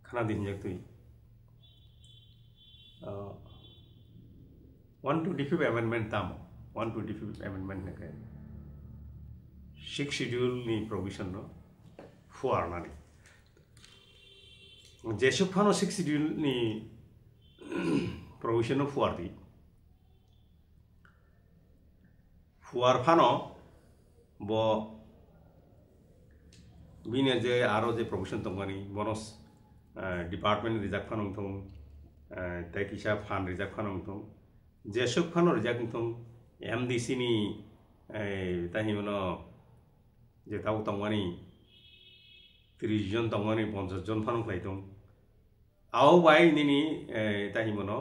khana din jak tui 125th amendment tam 125th amendment ne kai sixth schedule ni provision no fuar nani jesuk phano sixth schedule ni provision no fuar di fuar phano bo bine je aro je provision tongani bonus department rijak phanong thong tai kisa phan rijak phanong thong jesuk phano rijak thong MDC ni tahi mono je tau tongani 30 jon tongani 50 jon phanong khlai thong au bai nini tahi mono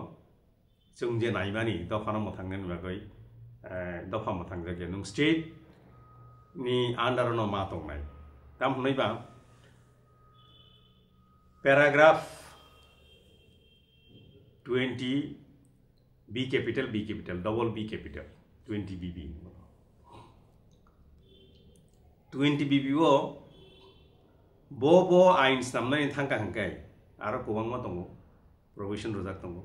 chung je naimani do phano mo thangnen bagoi do phamo thangja nung state ni under no ma tongnai tam hnai ba paragraph 20 B capital double B capital 20 BB 20 BB wo bo ain samnai thangka hangkai aro kobang ma tongo provision rojak tongo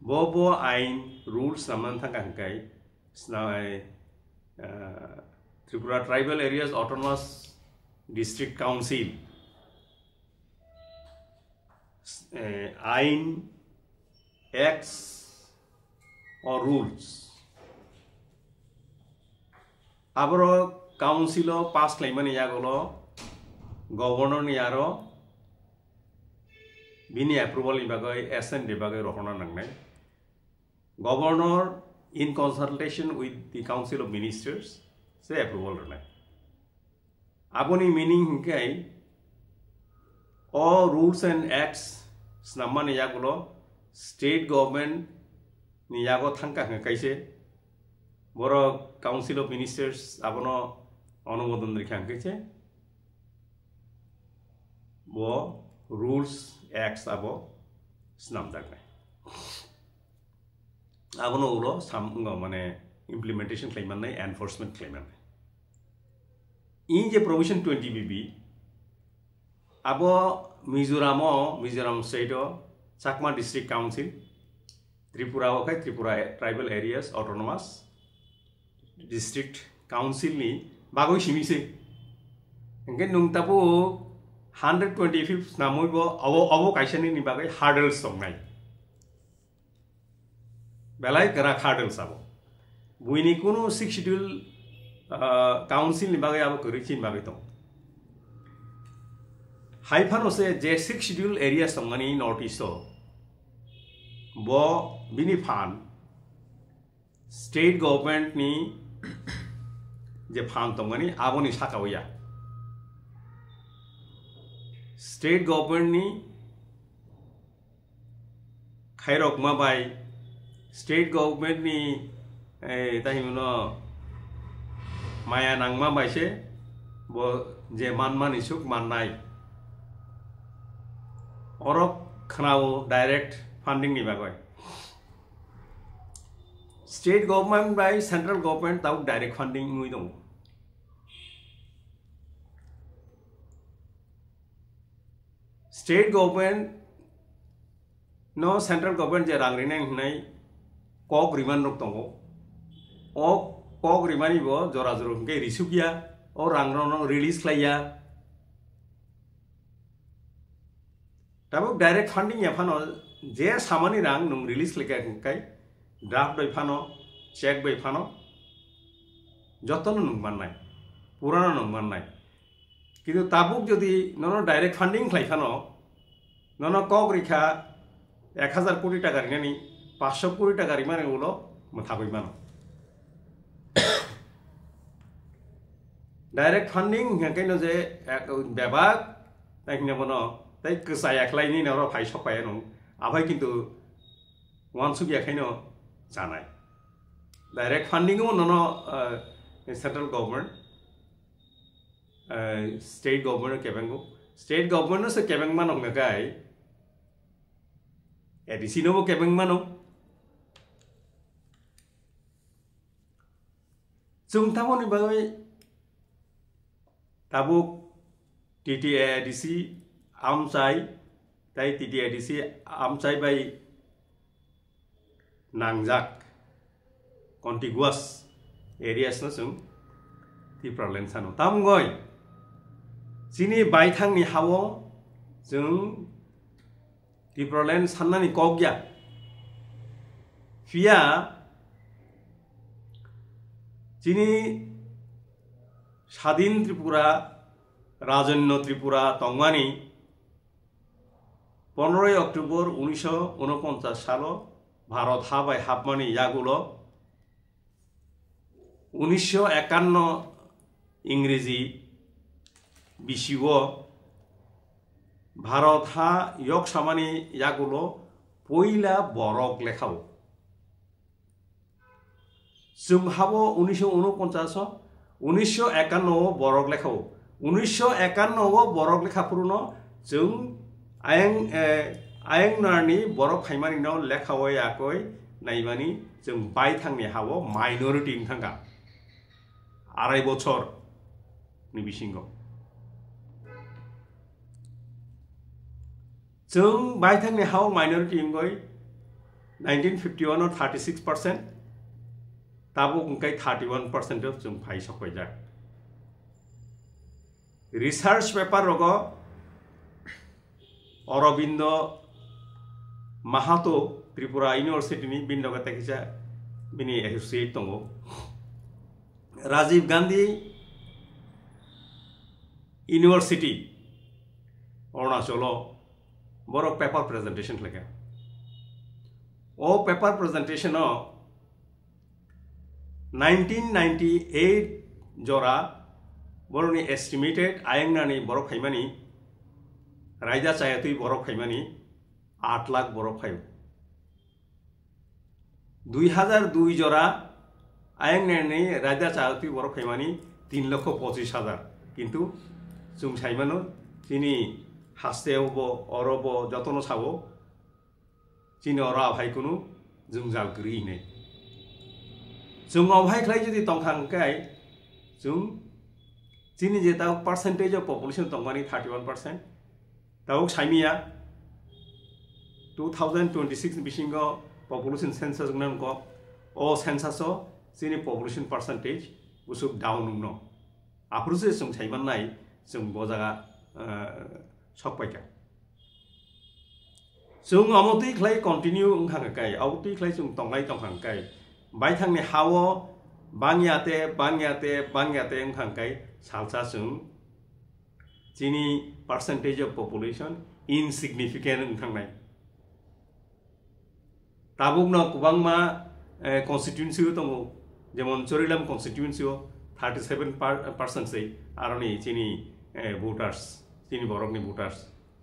bo ain rules samnan thangka hangkai snai Tripura Tribal Areas Autonomous District Council ain acts or rules abro council pass claimani yagolo governor ni aro bini approval ni bagoi SN de bagoi rohona nangnai governor in consultation with the council of ministers say approval ranai aboni meaning hinkai all rules and acts snamman yagulo state government ni yago thangka kaise boro council of ministers abono অনুমোদন রেখে আনকেছে bo rules acts abo snam daknai abono ulo samgo mane implementation claim nai enforcement claim nai in je provision 20 BB abo Mizoram state Chakma district council Tripura okai Tripura tribal areas autonomous district council ni bagoi simise engke nung tapu 125th namoi bo abo kaisani ni bagai hurdles songnai belai kara hurdles abo buini kuno 6th schedule council ni bagai abo korichin bagai tong haifano se je 6th schedule area songani north east bo bini phan state government ni je phan tongani aboni sakawya state government ni khairok ma bai state government ni tahimono maya nangma bai se bo je manmani suk mannai orok khnao direct funding ni bagoi state government by central government tau direct funding ngui dong state government no central government je rang rinai hnai kok riman rok tongo o kok rimani bo jora joro ke risupia o rang no release klaya tabuk direct funding ya phano je samani rang nung release leka kai draft by phano check by phano jotono nung mannai purana nung mannai কিন্তু tabuk jodi nono direct funding khlai phano nono kok rikha 1000 কোটি টাকা রিনানি 500 কোটি টাকা রিমানে উলো মথাবই মানো direct funding হেকাইনো যে বেবাক তাইনে বনো তাই কসায়া খলাইনি নর ফাই সপায় नं আভাই কিন্তু ওয়ানসুক ইয়াখাইনো জানাই ডাইরেক্ট ফান্ডিং ও ননো central government state government kebengo state government se kebeng manok nagai edisi no kebeng manok chung tamoni bagai tabuk TTA edisi Amchai tai TDITC Amchai by Nangjak contiguous areas no sung Tripura land sano tamgoi sini baithang ni hawo jung Tripura land sanani kogya Fia Chini Shadin Tripura Rajanno Tripura Tongwani 15 October 1949 সালে ভারত হাবাই হাবমানি ইয়াগুলো 1951 ইংরেজি বিশিব ভারত হা ইয়ক সামানি ইয়াগুলো পয়লা বরক লেখাও जोंहाबो 1949 1951 बरक लेखाव 1951 बरक लेखाफोरनो जों आयें नारनि बरक फाइमानि नाव लेखावै आकय नायमानि जों bye थांनि हावो minority थांगा आराय बछर नि बिसिंगो जों बाय थांनि हाव minority इंगय 1951 36% Tabo ungkai 31% of jung phai sokhoi jak research paper rogo Aurobindo Mahato Tripura University ni bindoga takisa bini associate tongo Rajiv Gandhi University Arunachalo borok paper presentation leka o paper presentation o 1998 jora boroni estimated ayangani borok phaimani raija chayatui borok phaimani 8 lakh borok phaim 2002 jora ayangani raija chayatui borok phaimani 3 lakh 25,000 kintu jung saimano tini hasteobo orobo jotono sabo chini ora bhaikunu jung jalgri nei जों आवहाय खलाय जुदि तंखांखाय जों जिनि जे दा percentage of population तंगमानि 31% दाउ साइमिया 2026 बिसिंगो पॉपुलेशन सेंसस गनको ओ सेंससो जिनि पॉपुलेशन परसेंटेज उसुक डाउन नो आफुरसे जों साइमान नाय जों बजागा सकपायका जों अमति खलाय कंटिन्यू ओंखांखाय आवति खलाय जों तंगाय तंखांखाय बायथांनि हावो बांग्याते ओंखांखाय सालसा जों जिनि percentage of population insignificant ओंखांनाय ताबुकनो कुबांमा constituency दङ जेमन चोरिलाम कन्स्टिट्युएंसी 37% सै आरो नि जिनि वोटार्स जिनि बरकनि वोटार्स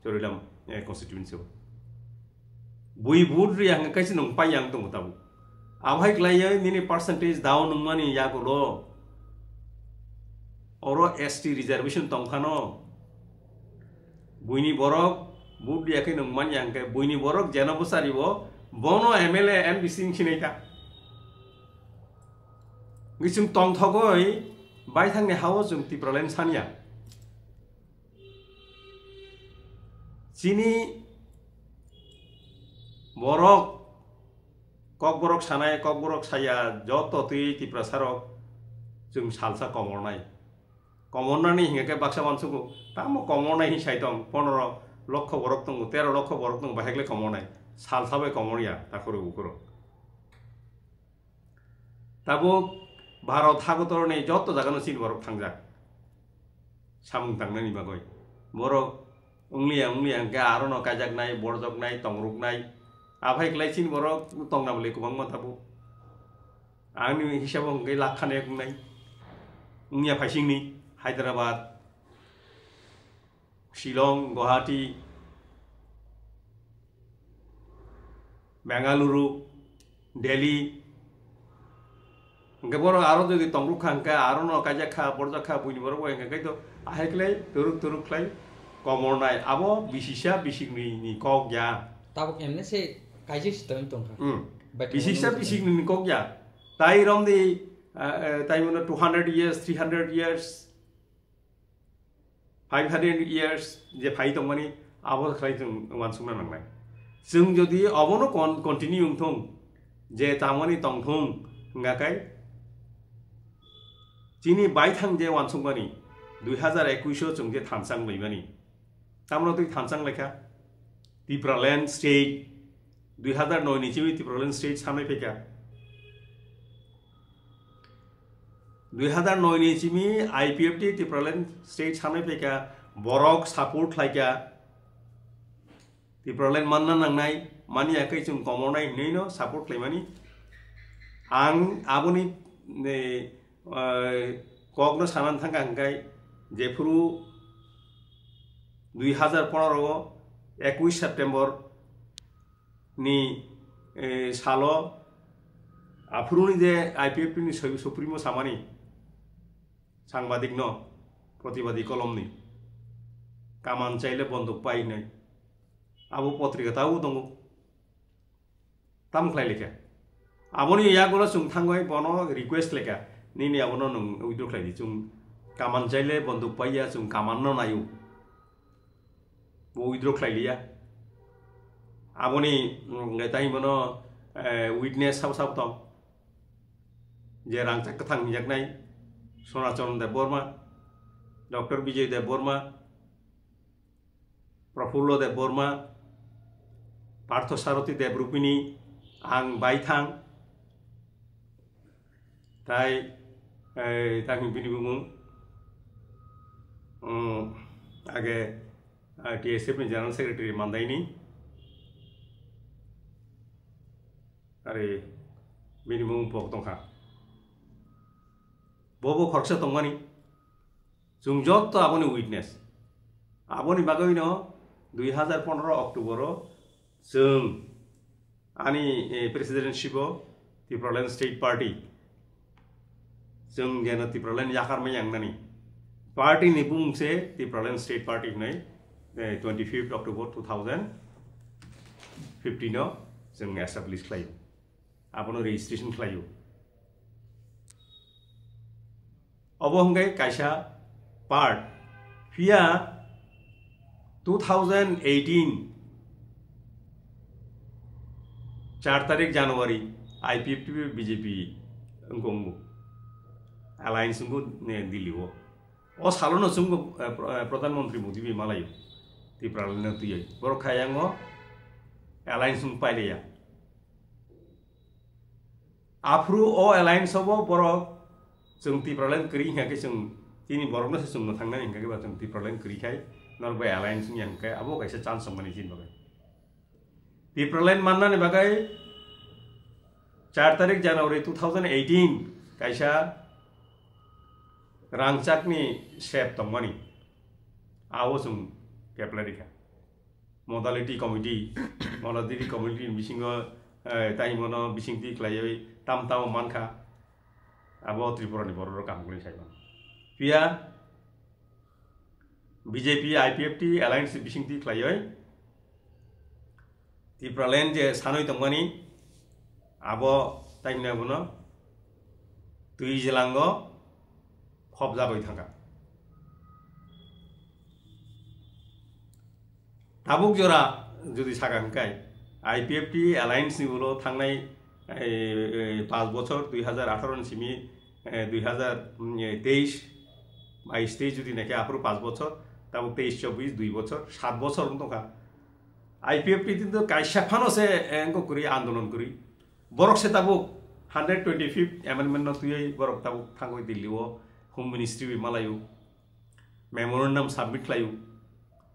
चोरिलाम कन्स्टिट्युएंसी बुइ बुट रि आं काइसे नं पायां दङ ताबु आवहाय ग्लाय निनि परसेंटेज डाउन नंमानि यागुलो ओरो एसटी रिजर्वेशन तंखानो बुइनि बरक बुट दियाखै नंमानि आंके बुइनि बरक जेना बसारिबो बनो एमएलए एमबीसी खिनायता गिसुम तंथगय बायथांनि हावो जों तिप्रलेन सानिया जिनि बरक ककबरक सानाय ककबरक साया जत तै तिप्रसारक जों सालसा कमरनाय हिंगे बाक्सा मानसुको तामो कमरनाय हि साइतम 15 लक्ष बरक दङ 13 लक्ष बरक दङ बाहेकले कमरनाय सालसाबे कमरिया ताखरो उखरो ताबो भारत हागतरनि जत जागानो सिन बरक थांजा सामुं थांनायनि बागै बरक उंलिया अंगे आरनो काजाकनाय बरजकनाय तंरुकनाय आफाय ग्लायसिन बरक तंनाबले गोबां माथाबो आंनि हिसाबाव गै लाखानाय बुंनाय उंनिया फाइसिंनि हायद्राबाद शिलं गुवाहाटी बेंगालुरु दिल्ली बर आरो जदि तंरुखा अंका आरो काजाखा बरजाखा बुइनि बरक अंका तो आहायक्लाय तुरुक कमरनाय आबो बिसिसा बिसिगनि कगया ताबक एमने से कायजे सितों तंखा बिसिसा बिसिगनि कगया ताइ रमदि ताइ मनो 200 years 300 years 500 years जे फाइ दंमानि आबो खालाय जों वानसुंना नांनाय जों जदि अबनो कन्टिन्यू थं जे तामानि तंथं गाकाय जिनि बायथां जे वानसुंबानि 2021 जों जे थानसां लैबानि तामनो तुइ थानसां लेखा त्रिपुरालेण्ड स्टेट 2009 नि चिमि त्रिपुरालेण्ड स्टेट सामनाय फैका 2009 नि चिमि आईपीएफटी त्रिपुरालेण्ड स्टेट सामनाय फैका बरक सपोर्ट लायका त्रिपुरालेण्ड मानना नांनाय मानि आखै जों कमरनाय नैनो सपोर्ट लायमानि आं आबोनि कगनो सानान थांगा हंगाय जेफुरु 2015 21 सेप्टेम्बर नि सालो आफुरुनि जे आईपीएफटी नि सुप्रीमो सामानि सांबादिक न प्रतिबादी कलमनि कामान चाइले बन्दुक पाइनाय आबो पत्रिका ताऊ दङ तामख्लाय लेखा आबोनि यागोला जों थांबाय बनो रिक्वेस्ट लेखा निनि आबोनो नों उइद्र खालायदि जों कामान चाइले बन्दुक पाइया जों कामान न नायु वो उइद्र खालायलिया आबोनि ताइ बनो विटनेस साव साव दं जे रांचाक थां हिजाकनाय सनातन देव बर्मा डॉक्टर विजय देव बर्मा प्रफुल्ल देव बर्मा पार्थसारथी देवरूपिणी आं बायथां ताई तांनि बिनिबुं आगे टीएसएफ नि जनरल सेक्रेटरी मानदायनि आरे बिनिबुं पक दंखा बबो खरसा दंमानि जों जत आबोनि विटनेस आबोनि बागैनो 2015 अक्टोबर जों आनी प्रेसिडेंटशिप त्रिपुरालेण्ड स्टेट पार्टी जों जेन त्रिपुरालेण्ड याखारमै यांगनानि पार्टी नि बुंसे त्रिपुरालेण्ड स्टेट पार्टी नै 25 अक्टोबर 2015 जों एस्टाब्लिश खालायो आबोनो रेजिस्ट्रेशन खालायो अब हंगाय कायसा पार्ट फिया 2018 4 तारीख जनवरी आईपीएफटी बीजेपी अंगोंगु अलायंस को दिल्ली वो ओ सालोनो सुंगो प्रधानमंत्री मोदी भी मालायो त्रिपुरालेण्ड तुयै बर खायांगो अलायंस पाइलेया आफ्रु ओ अलायंस अब बर जों त्रिपुरालेण्ड करी हिंगाके जों तिनि बरनो से जों थांना हिंगाके बा जों त्रिपुरालेण्ड करीखाय नरबे अलायंस नि हिंगाके आबो कायसे चान्स संमानि जिन बागै त्रिपुरालेण्ड माननानि बागै 4 तारीख जनवरी 2018 कायसा रांचाकनि सेप दंमानि आवो जों केप्लारिखा मोडालिटी कमिटी बिसिंग ताइमनो बिसिंति क्लायै ताम मानखा आबो त्रिपुरानि बरर कामगुनि साइबान पिया बीजेपी आईपीएफटी अलायंस बिसिंति क्लायै त्रिपुरालेण्ड जे सानै दंमानि आबो ताइमनो आबोनो तुइ जिलांग खब जाबाय थांगा ताबुक जरा जुदि सागांखाय आईपीएफटी अलायंस नि उलो थांनाय 5 बছর 2018 सिमी 2023 22 जुदि नाকি आफरो 5 बছর ताबुक 23 24 2 बছর 7 बছर दंखा आईपीएफटी तो कायसाफानो से एंको करी आंदोलन करी बरक से ताबुक 125th एमेंडमेंट न तुयै बरक ताबुक थांगोय दिल्ली वो होम मिनिस्ट्री भी मालायो मेमोरेंडम सबमिट खालायो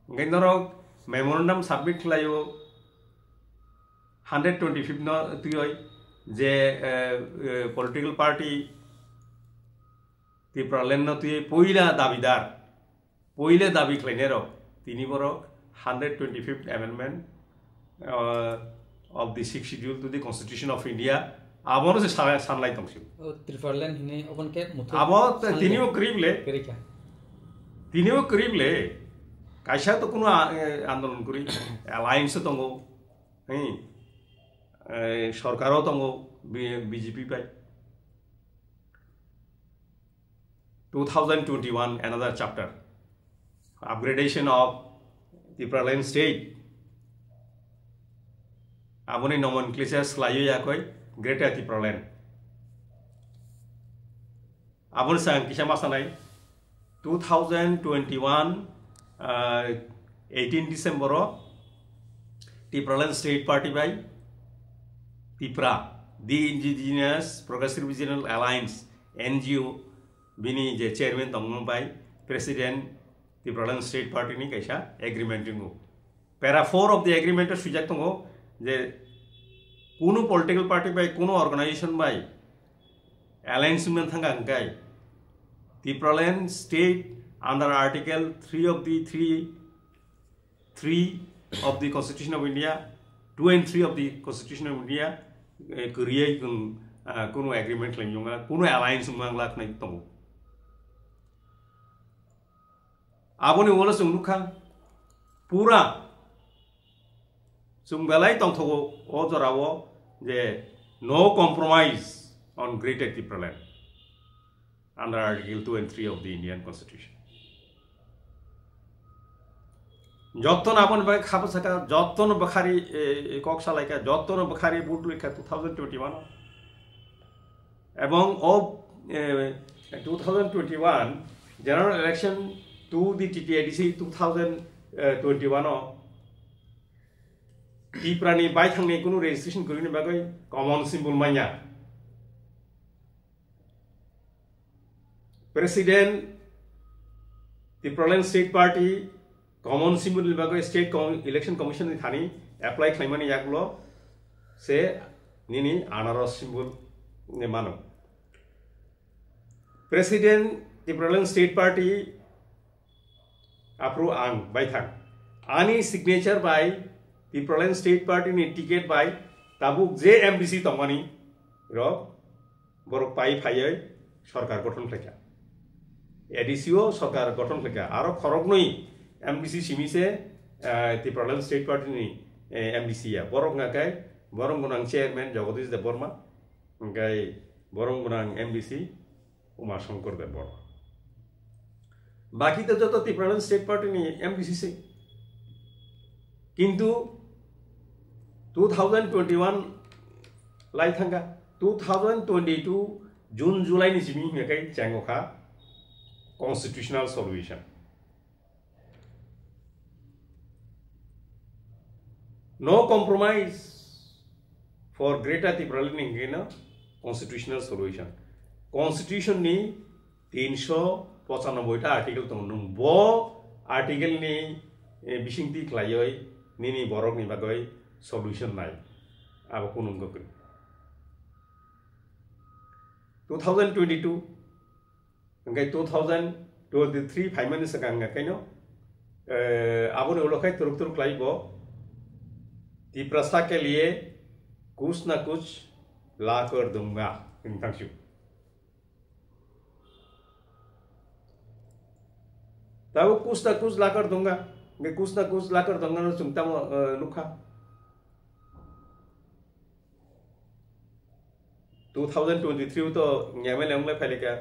गैनरक मेमोरेंडम सबमिट खालायो 125th न तुयै जे पॉलिटिकल पार्टी त्रिपुरालेण्ड न तुयै पहिला दाबिदार पहिले दाबि खालायनाय रक तिनि बरक 125th amendment of the 6th schedule to the Constitution of India आबोनो से सानलाय दंसै त्रिपुरालेण्ड हिने अपन के मुथु आबो तिनिओ करीबले कायसा तो कोनो आंदोलन करी अलायंस दंगो है सरकारो दंगो BJP bye 2021 another chapter upgradation of Tipraland state. Aboni nomenclature slayo yakoi Greater Tipraland. Aboni sang kisah masanai 2021 18 December Tipraland State Party by TIPRA, the Indigenous Progressive Regional Alliance NGO bini je chairman tongmong by President Tipraland State Party ni kaisa agreement ringo. Para 4 of the agreement sujak tongo je kuno political party by kuno organization by alliance men thanga angkai Tipraland State under Article 3 of the 3 of the Constitution of India, 2 and 3 of the Constitution of India, create kuno agreement lanjunga, kuno alliance mangla kena tongo. Aboni wala sungluka pura sungbalai tong thogo ojorawo je no compromise on Greater Tipraland under Article 2 and 3 of the Indian Constitution. Joton abon ba khaba saka joton bakhari koksalaika joton bakhari budluika 2021 ebong of 2021 general election to the TTIDC 2021 Tiprani bai thangni kuno registration korini bagai common symbol manya President Tipraland State Party common symbol bagai State Election Commission ni thani apply claimani yaklo se nini anaros symbol ne mano President Tipraland State Party approve ang by thang ani signature by Tipraland State Party ni ticket by tabuk JMDC tongani ro borok pai phayai sarkar gothan kheka ADCO sarkar gothan kheka aro khorognoi MDC simise Tipraland State Party ni MDC ya borok ngakai borong gunang chairman Jagadish Deborma ngai borong gunang MDC Umar Shankar Deborma baki to joto Tipraland State Party ni MDC se kintu 2021 lai thanga 2022 June July ni simi mekai changoka constitutional solution no compromise for Greater Tipraland ni constitutional solution constitution ni 395 ta article tongnung bo article ni bisingti klayoi nini borok ni bagoi solution nai abo kunung gokri 2022 ngai 2023 phaiman sakang kaino abo ne ulokai turuk klaibo Tiprasa के लिए कुछ ना कुछ ला कर दूंगा इंतंशु तब कुछ ना कुछ ला कर दूंगा मैं कुछ ना कुछ ला कर दूंगा ना सुनता लुखा 2023 तो एमएलए हमले फैले क्या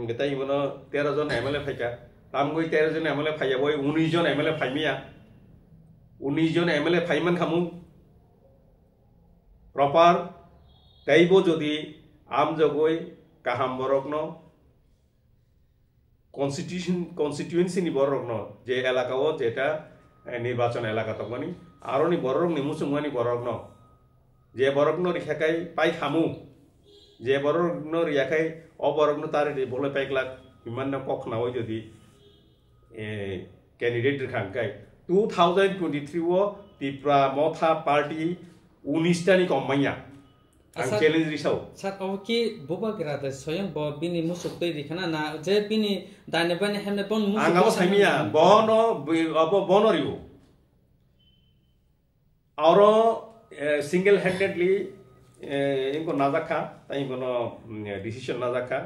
गता ही मनो 13 जन एमएलए फैका ताम कोई 13 जन एमएलए फैया वो 19 जन एमएलए फैमिया 19 जन एमएलए फाइमान खामु प्रॉपर ताइबो जदि आम जगोय काहाम बरकनो कन्स्टिट्युएन्सी नि बरकनो जे एलाकाओ जेटा निर्वाचन एलाका तकनि आरो नि बरक नि मुसुंगानि बरकनो जे बरकनो रिखाकाय पाइ खामु जे बरकनो रियाकाय अबरकनो तारे बोले पाइकलाक इमान न कखना होय जदि candidate रिखांकाय 2023 wo Tipra Motha Party 19 tani komanya ang challenge risau sat oki boba grada soyang bo bini musuk tei dikhana na je bini dane bane hemne bon musuk angabo samia bono abo bono riu auro single handedly inko nazaka tai bono decision nazaka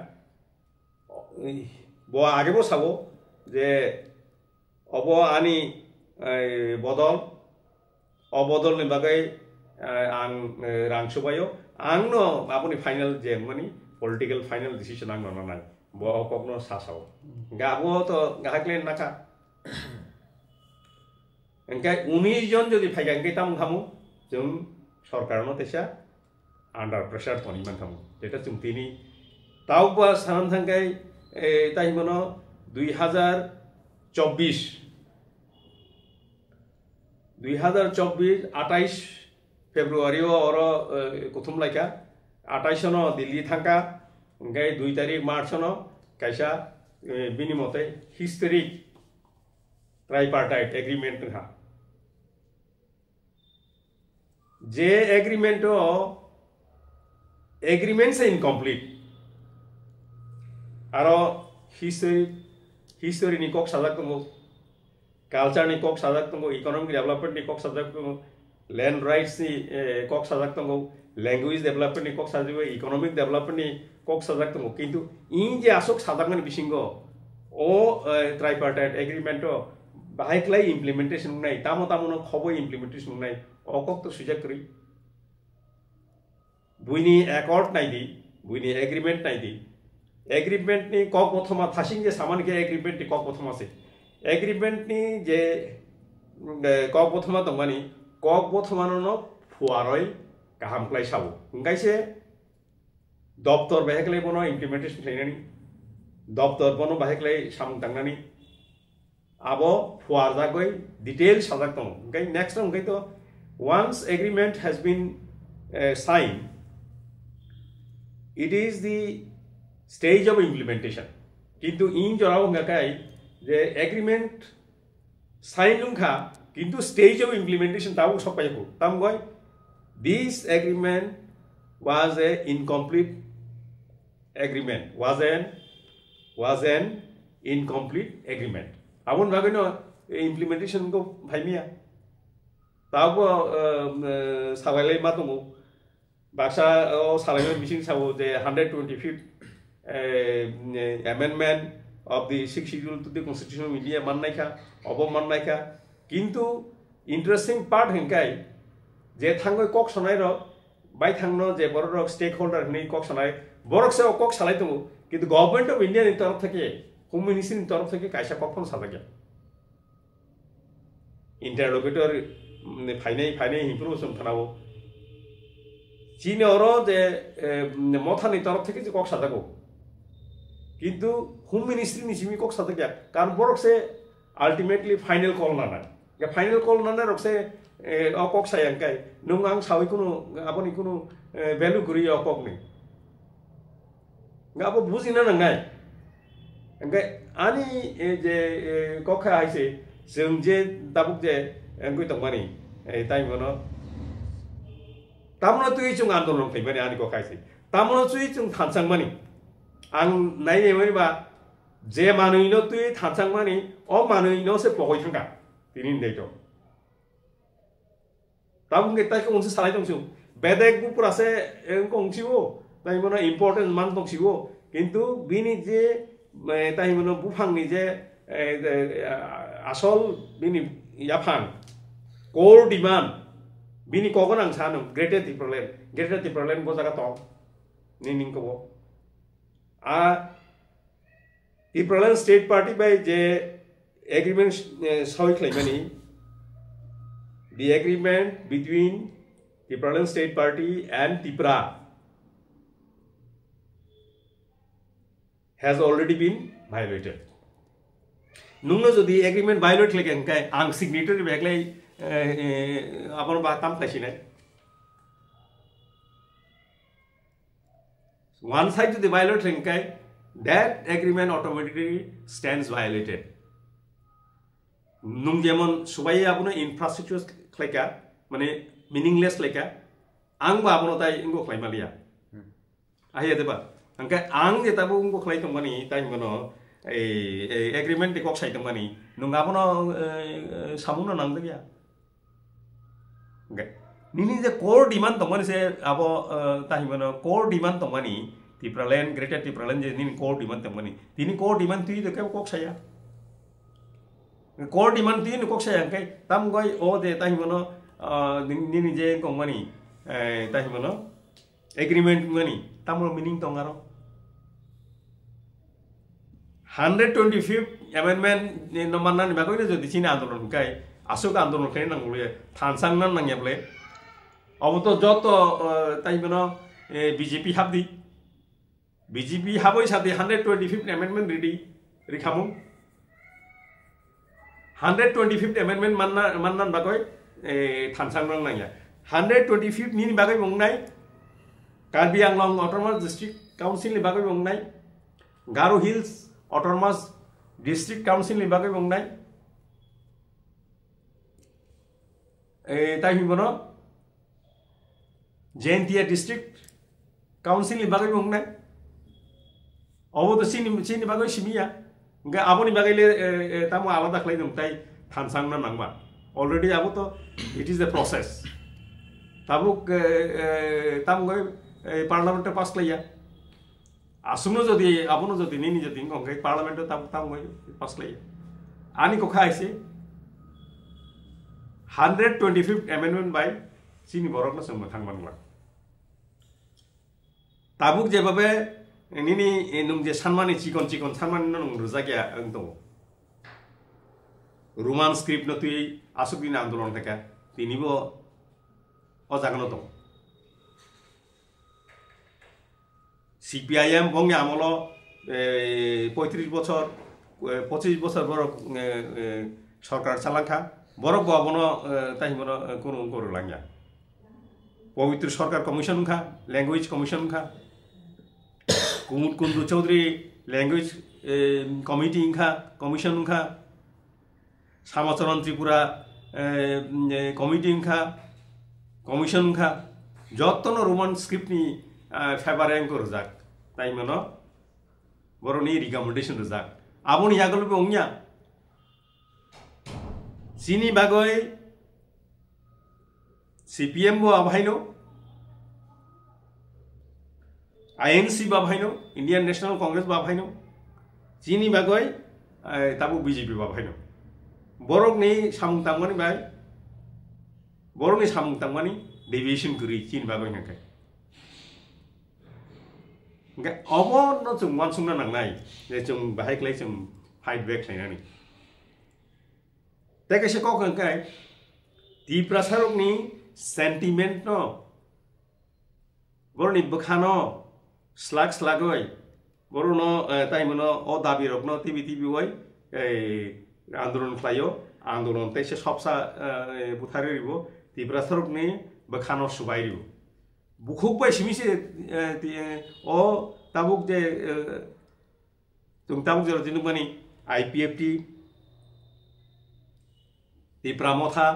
bo age bo sabo je obo ani bodol obodol ni bagai ang rangsubayo angno apuni final je mani political final decision ang nonai bo kokno sasao gabo to gakle naka engkai 19 জন যদি ফাইগা engkai tam kamu जों सरकारनो तेसा under pressure थनि मान kamu जेटा जों तिनि तावबा सानाम थांगाय ताइमनो 2024 28 फेब्रुवारी और कथम लाइका 28 no Delhi थांका engkai 2 तारिख मार्च no कायसा बिनि मते हिस्टोरिक ट्राइपार्टाइट एग्रीमेंट हा जे एग्रीमेंट से इनकम्प्लीट आरो हिस्टोरी नि कक साजाक दंगो कल्चर नि कक साजाक दंगो इकोनॉमिक डेवलपमेंट नि कक साजाक दंगो लैंड राइट्स नि कक साजाक दंगो लैंग्वेज डेवलपमेंट नि कक साजाक इकोनॉमिक डेवलपमेंट नि कक साजाक दंगो किंतु इन जे आसक साजाकनि बिसिंगो ओ ट्राइपार्टाइट एग्रीमेंट बाहायक्लाय इम्प्लिमेंटेशन नाय तामो तामोनो खबो इम्प्लिमेंटेशन नाय अकक तो सुजाक करी बुइनि एकॉर्ड नायदि बुइनि एग्रीमेंट नायदि एग्रीमेंट नि कक प्रथमा थासिं जे सामान के एग्रीमेंट नि कक प्रथमा से एग्रीमेंट नि जे कक प्रथमा दंगानि कक प्रथमानो फुआरय गाहामक्लाय साबो ओंगायसे दफ्तर बाहायक्लाय बनो इम्प्लिमेंटेशन खालायनानि दफ्तर बनो बाहायक्लाय साम दांनानि abo fuar jagoi detail sajak dong okay next okay to once agreement has been signed it is the stage of implementation kintu in jorao ngakai je agreement sign lungkha kintu stage of implementation tau sopai ko tam goi this agreement was a incomplete agreement was an incomplete agreement abon bagino implementation ko bhaimia tabo sabalai matongo baksa salai missing sabo the 125th amendment of the 6th schedule to the constitution of India mannaika obo mannaika kintu interesting part henkai je thangoi kok sonai ro bai thangno je borok stakeholder nei kok sonai borok se kok salai tongo kintu government of India ni taraf theke home মিনিস্ট্রির তরফ থেকে কাইসা কখন সাজাগে ইন্টারলোকেটর ফাইনাই information থানাবো চীন or যে মথানি তরফ থেকে যে cock সাজাগো কিন্তু হোম মিনিস্ট্রি নিচিমি কক সাজাগে কারণ বরকসে আলটিমেটলি ফাইনাল কল না নাই ফাইনাল কল না রকসে অকক সায়াঙ্কাই নং আং সাউই কোনো আপনি কোনো ভ্যালু করি অকক নেই আবো বুঝি না নাই engkai ani je kokha haise जों जे दाबुक जे engkoi tongmani tai mono tamno tui chung आन्दोलन खाइमानि ani kokha haise tamno tui chung थानसांमानि आं नायनाय मानि बा जे मानैनो tui थानसांमानि अ मानैनो से पगय थांगा तिनि नेतो ताबुंगे ताइको मोनसे सालाय दंसो बेदेक बुपुरासे engkongसिबो tai mono इम्पोर्टेन्स मान दंसिबो किन्तु बिनि जे ताहि मोनो बुफांनि जे आसल बिनि याफां कोर डिमान्ड बिनि कगन आं सानो ग्रेटर डिफारेन्ट गो जागा दं निनिंखौ आ different state party by J agreement सय खालायमानि the agreement between different state party and Tripura has already been violated. Nungno jodi agreement violate leke engkai ang signatory beglai apon ba tam khasine one side to the violate engkai that agreement automatically stands violated. Nung jemon subai apuno infrastructure khlaika mane meaningless leka ang ba apuno tai ingo khlaimalia ahia deba angkai ang je tabu ingo khlai tongmani tai mono agreement de kok sai tongmani nung apuno samuno nangdebia angkai nini je core demand tongmani se abo tai mono core demand tongmani Tripura land greater Tripura land je nini core demand tongmani tini core demand tui de kok saya core demand tui kok saya angkai tam goi o de tai mono nini je kongmani tai mono agreement mani tamro meaning tongaro 125th amendment no manna ni bagoi na jodi chini andolon kai asuk andolon kai nang le thansang nan nang yable oboto joto tai bono BJP habdi BJP haboi sate 125th amendment ready rikhamu 125th amendment manna bagoi thansang nang nang ya 125th ni bagoi mongnai Karbi Anglong Autonomous District Council ni bagoi mongnai Garo Hills Autonomous District Council ni bagoi mongnai tai bono Jaintia District Council ni bagoi mongnai obo to sini bagoi simia ga aboni bagai le tamu alada khlai dum tai thansang na nangma already abo to it is the process tabuk tam goi parliament to pass laya asuno jodi abono jodi nini jodi ngai parliament to tam goi pass laya ani ko khaise 125th amendment by sini borok na sum thangman tabuk je babe nini nung je sanmani chikon sanmani nung ruzagya angto roman script no tui asukdin andolon theka tinibo ojagano to CPIM bongya amolo 35 বছর 25 বছর borok সরকার চালাঙ্কা borok bono tai bono kono koru langya পবিত্র সরকার commission খা language commission খা Kumut Kundu Chaudhary language committee inka commission inka Samacharan Tripura committee inka commission inka jotono roman script ni favor anko rojak tai mano boroni recommendation rojak aboni yagol be ongnya sini bagoi CPM bo abhaino INC babhaino Indian National Congress babhaino chini bagoi tabu BJP babhaino borok ni samung tangmani bai borok ni samung tangmani deviation kuri chini bagoi nakai ngai obo no chung wan sung na nangnai je chung bahai klai chung fight back thainani ta kaise ko kan kai ti prasarok ni sentiment no boroni bukhano slagoi borono tai mono o dabi rokno tibi oi andolon klayo andolon te se sopsa buthare ribo tibra sorok ni bakhano subai ribo bukhuk bai simise o tabuk je tung tabuk je jinuk mani IPFT tibra motha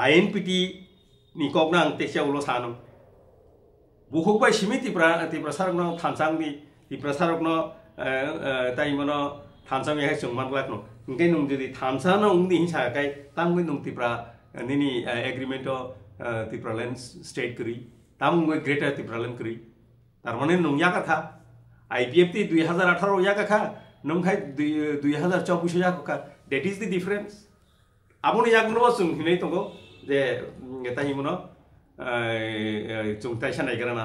INPT ni koknang te se ulo sanam bukhuk bai simi tipra sarok no thansang ni tipra sarok no tai mono thansang he chungman glak no ngai nung jodi thansa no ungni hinsa kai tamgui nung tipra nini agreement to tipra land state kri tamgui greater tipra land kri tar mane nung ya ka IPFT 2018 ya ka nung khai 2024 ya ka that is the difference aboni yakno sung hinai tongo je tai mono chung taisha naigrana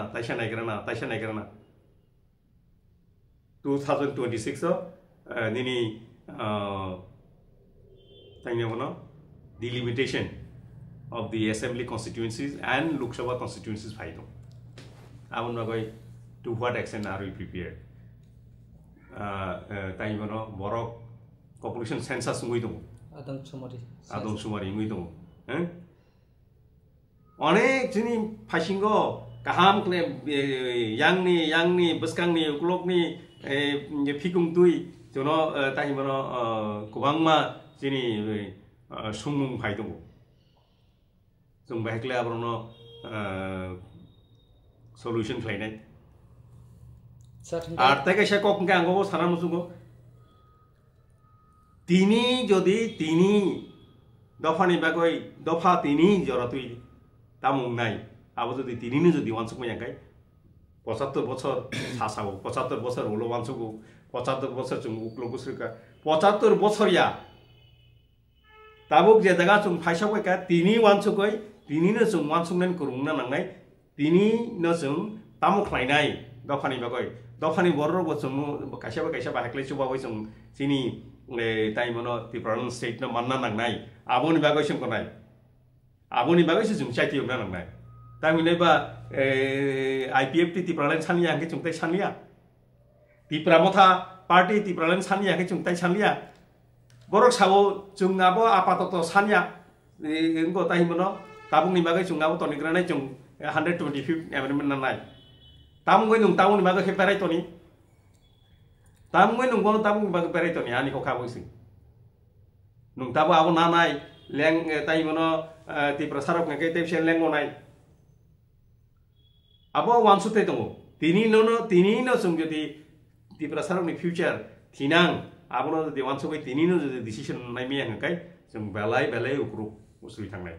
2026 nini delimitation of the assembly constituencies and Lok Sabha constituencies phaito abon bagoi to what extent are we prepared tai bono borok population census ngui dong adong sumari ngui dong অনেক জিনি ফাইসিংগো কাহাম clay yang ni beskangni uklokni fikung tui jono tai mono kubangma jini sumung phaidong jong bahekle abrono solution khlainai আর তাকে সে কখনকে আঙ্গবো সারানো সুগো তিনি যদি তিনি দফানি বাগই দফা তিনি জড়াতুই তামুং নাই আবো যদি তিনি যদি ওয়ানসুক মাইয়াঙ্গাই 75 বছর সাসাও 75 বছর হলো ওয়ানসুকু 75 বছর চুং উকলগুসুকা 75 বছরিয়া তাবুক যে জায়গা চুং ফাইসাকইকা তিনি ওয়ানসুকই তিনিনো চুং ওয়ানসুকনেন করুংনা নাंगनाय তিনি no চুং তামু খ্লাইনাय দফানি বাগই dofani borro go chung kaisa ba hakle chuba bai chung chini tai mono Tripura state no manna nangnai aboni bagoi chung konai aboni bagoi se chung chaiti umna nangnai tamine ba IPFT Tripura chania ke chung tai chania Tripura motha party Tripura chania ke chung tai chania borok sawo chung abo apatoto chania engko tai mono tabung ni bagoi chung abo toni granai chung 125th amendment nanai tamung nung tamung ni bagoi ke perai toni tamung nung gono tamung bagoi perai toni ani ko khabo sing nung tabo abo nanai leng tai mono Tripura sarok ngake tepsen leng onai abo wansute tongo tini no sung jodi Tripura sarok ni future tinang abo no de wansu bai tini no jodi decision nai mi ngakai sung belai ukru usui thangnai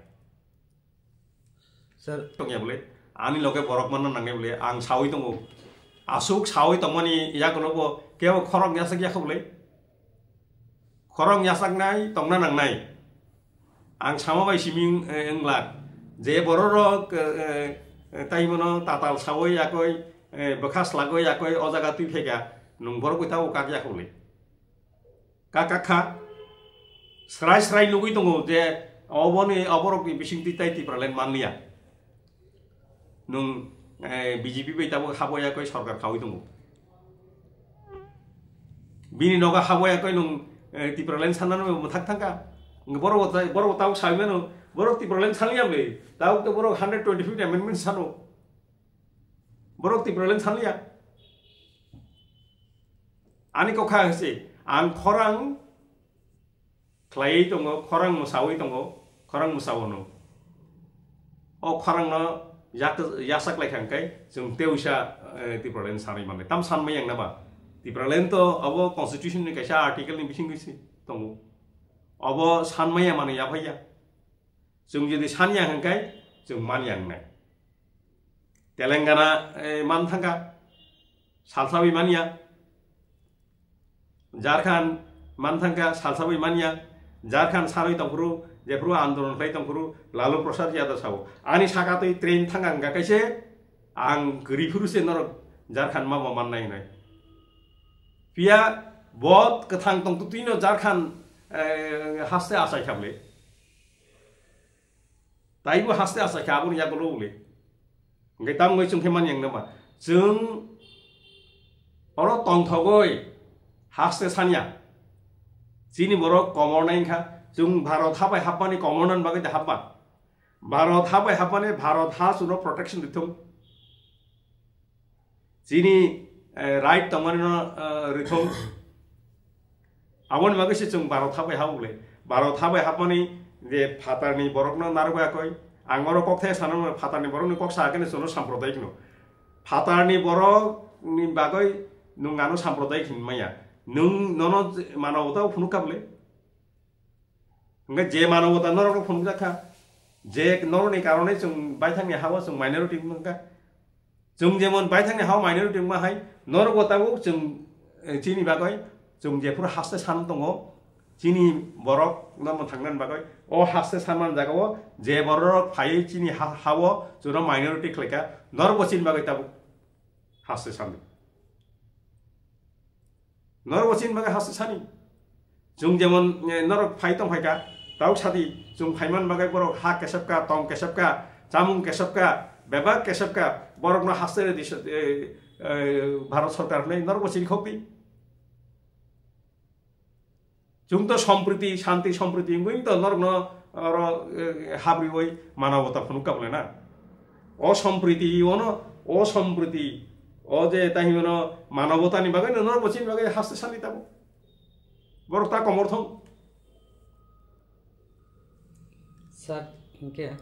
sir tongya bole ani loke borok man nangai bole ang sawi tongo asuk sawi tongmani ya kono bo keo khorong yasak ya khobole khorong yasak nai tongna nangnai ang sama bai siming englak je bororo tai mono tatal sawi yakoi bekas lagoi yakoi ojaga tu phega nung borok tau kak ya khobole kakakha srai lugui tongo je oboni oborok bising titai Tripura manlia nung BJP bai tabo khaboya koi sarkar khawi tongo bini noga khaboya koi nung Tripura sanano muthak thangka borok tau saimeno borok Tripura sanliam le tau to borok 125th amendment sano borok Tripura sanlia ani ko kha hse ang khorang khlai tongo khorang musawi tongo khorang musawono o khorang no yasak lekang kai jung teusa Tripura sari mame tam san mayang naba Tripura to abo constitution ni kaisa article ni bising gisi tongo abo san maya mane ya bhaiya jung jodi san yang kai jung man yang nai Telangana man thanga salsabi mania Jharkhand man thanga salsabi mania Jharkhand saroi tongkuru Jepru Andolon Play Tongkuru Lalu Prasad Yadaw Sawo Ani Sakatoi train thangang ga kaise ang Grifuru se norok Jharkhand ma man nai nai Pia bot kathang tong tutino Jharkhand haste asai khable Taibu haste asai khabun ya golo ule ngai tam ngoi chung theman yang nama jung oro tong thogoi haste sanya Jini borok komor nai kha jung Bharat habai hapani komonan bagai hapa Bharat habai hapani Bharat has no protection ditum Jini right tamano ritum Awon bagai se jung Bharat habai haule Bharat habai hapani de phatarni borok no narba koi angoro kokthe sanon phatarni borok ni koksa akene sono samprodaik no phatarni borok ni bagai nungano samprodaik hinmaya nung nono manawata phunukable Nga je manawata norok phun jakha je noroni karone chung baithangni hawa chung minority mangka chung jemon baithangni hawa minority ma hai norok tabu chung chini bagoi chung je pura haste san tongo chini borok nam thangnan bagoi o haste saman jagao je borok phai chini hawa chura minority khleka norok chin bagoi tabu haste san norok chin bagai haste sani chung jemon norok phai tong phai ka Tau sadi jung phaiman bagai borok ha kesapka tong kesapka jamung kesapka bebak kesapka borok no hasere dis Bharat sarkar nei norok bachiri khokti jung to sampriti shanti sampriti ngoi to norok no ro habri oi manavata phunukka bole na o sampriti o je tahi no manavata ni bagai norok bachiri bagai haste sani tabo borok ta komorthong sir okay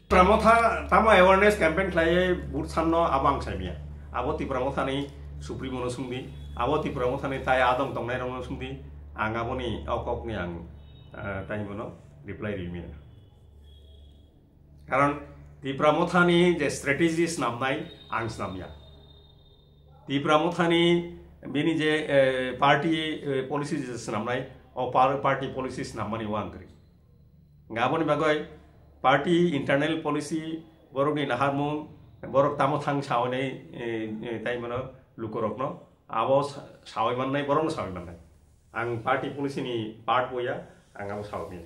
Pramotha tamo awareness campaign khlai bursanno abang saimia abo ti pramotha ni supremo no sungdi abo ti pramotha ni tai adong tongnai rong no sungdi angaboni okok ni ang tai mono reply rimi karon ti pramotha ni je strategies namnai ang namya ti pramotha ni bini je party policies namnai o party policies namani wangkri Ngaboni bagai party internal policy borok ni naharmung borok tamo thang sawane tai mano lukorokno abo sawai mannai borong sawai mannai ang party policy ni part boya ang abo sawai.